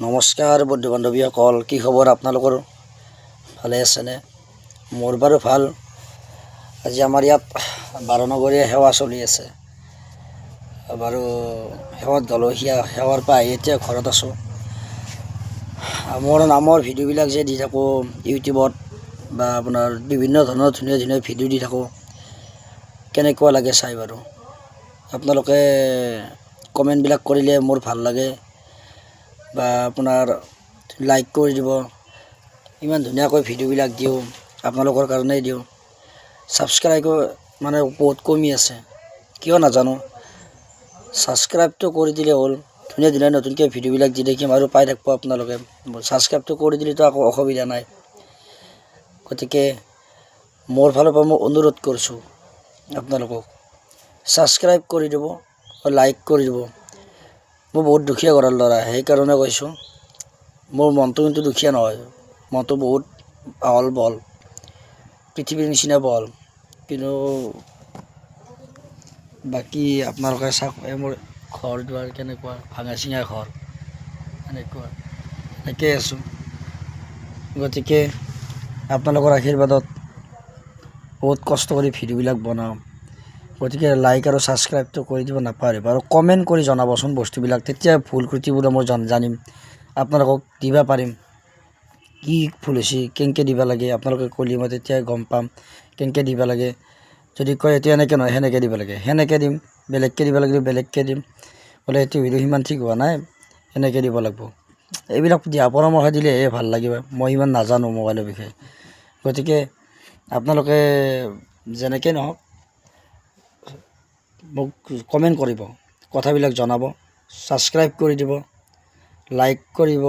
নমস্কাৰ বন্ধু বান্ধৱীসকল, কি খবৰ আপোনালোকৰ? ভালে আছেনে? মোৰ বাৰু ভাল। আজি আমাৰ ইয়াত 12 নগৰীয়া সেৱা চলি আছে বাৰু। সেৱাত গ'লোহিয়া, সেৱাৰ পৰা আহি এতিয়া ঘৰত আছোঁ। মোৰ নামৰ ভিডিঅ'বিলাক যে দি থাকোঁ ইউটিউবত বা আপোনাৰ বিভিন্ন ধৰণৰ ধুনীয়া ধুনীয়া ভিডিঅ' দি থাকোঁ, কেনেকুৱা লাগে চাই বাৰু? আপোনালোকে কমেণ্টবিলাক কৰিলে মোৰ ভাল লাগে বা আপোনাৰ লাইক কৰি দিব। ইমান ধুনীয়াকৈ ভিডিঅ'বিলাক দিওঁ, আপোনালোকৰ কাৰণেই দিওঁ। ছাবস্ক্ৰাইব মানে বহুত কমি আছে, কিয় নাজানো। ছাবস্ক্ৰাইবটো কৰি দিলে হ'ল। ধুনীয়া ধুনীয়া নতুনকৈ ভিডিঅ'বিলাক দি থাকিম আৰু পাই থাকিব আপোনালোকে। ছাবস্ক্ৰাইবটো কৰি দিলেতো একো অসুবিধা নাই। গতিকে মোৰ ফালৰ পৰা মই অনুৰোধ কৰিছোঁ আপোনালোকক, ছাবস্ক্ৰাইব কৰি দিব, লাইক কৰি দিব। মই বহুত দুখীয়া ঘৰৰ ল'ৰা, সেইকাৰণে কৈছোঁ। মোৰ মনটো কিন্তু দুখীয়া নহয়, মনটো বহুত আহল বহল, পৃথিৱীৰ নিচিনা বহল। কিন্তু বাকী আপোনালোকে চাওক, মোৰ ঘৰ দুৱাৰ কেনেকুৱা, ভাঙা চিঙা ঘৰ, এনেকৈ আছোঁ। গতিকে আপোনালোকৰ আশীৰ্বাদত বহুত কষ্ট কৰি ভিডিঅ'বিলাক বনাওঁ। গতিকে লাইক আৰু ছাবস্ক্ৰাইবটো কৰি দিব নাপাহৰিব, আৰু কমেণ্ট কৰি জনাবচোন বস্তুবিলাক। তেতিয়া ভুল ত্ৰুটিবোৰ মই জানিম, আপোনালোকক দিব পাৰিম। কি ভুল হৈছে, কেনেকৈ দিব লাগে আপোনালোকে ক'লে মই তেতিয়া গম পাম কেনেকৈ দিব লাগে। যদি কয় এতিয়া এনেকৈ নহয় সেনেকৈ দিব লাগে, সেনেকৈ দিম। বেলেগকৈ দিব লাগিলে বেলেগকৈ দিম। বোলে এইটো ভিডিঅ' সিমান ঠিক হোৱা নাই, এনেকৈ দিব লাগিব। এইবিলাক দিহা পৰামৰ্শ দিলেহে ভাল লাগিব। মই ইমান নাজানো মোবাইলৰ বিষয়ে। গতিকে আপোনালোকে যেনেকৈ নহওক মোক কমেণ্ট কৰিব, কথাবিলাক জনাব, ছাবস্ক্ৰাইব কৰি দিব, লাইক কৰিব।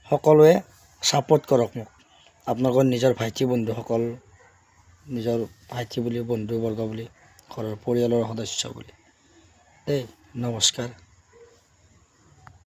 সকলোৱে ছাপোৰ্ট কৰক মোক, আপোনালোকৰ নিজৰ ভাইটি বন্ধুসকল, নিজৰ ভাইটি বুলি, বন্ধুবৰ্গ বুলি, ঘৰৰ পৰিয়ালৰ সদস্য বুলি দেই। নমস্কাৰ।